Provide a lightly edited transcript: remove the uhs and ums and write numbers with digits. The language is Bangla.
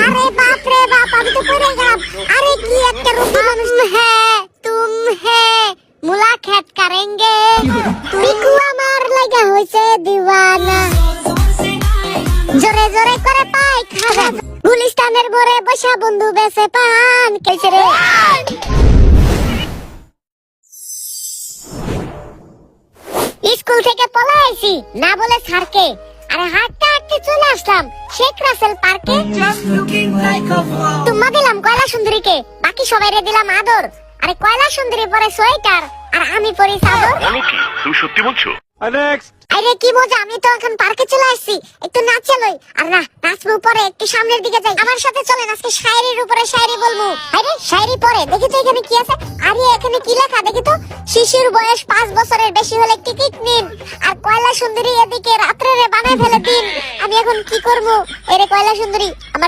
আরে বাপ রে বাপ, আমি তো পড়ে গেলাম। আরে কি একটা রূপী মানুষ। তুম হে মুলাকাত করেंगे, বিকু আমার লাগা হইছে দিওয়ানা, জোরে জোরে করে পাই খাজা, গুলিস্তানের মোড়ে বসা বন্ধু বেসে পান কেছে রে। স্কুল থেকে পলাইছি না বলে স্যারকে, আরে হাঁটতে হাঁটতে চলে আসলাম শেখ রাসেল পার্কে। তোমা দিলাম কয়লা সুন্দরীকে, বাকি সবাইরে দিলাম আদর। আরে কয়লা সুন্দরী পরে সোয়েটার আর আমি পরি চাদর। বলো কি, তুমি সত্যি বলছো? আরে কি মজা, আমি তো এখন পার্কে চলে আসছি, একটু নাচে লই। আর না, নাচবো পরে, একটু সামনের দিকে যাই। আমার সাথে চলেন, আজকে শায়রির উপরে শায়রি বলবো। আরে শায়রি পরে দেখি তো এখানে কি আছে। আরে এখানে কি লেখা দেখি তো, শিশুর বয়স 5 বছরের বেশি হলে টিকিট নিন, আর কয়লা সুন্দরী এদিকে রাত্রে রে বানায় ফেলে দিন। আমি এখন কি করবো? এরে কয়লা সুন্দরী, আমার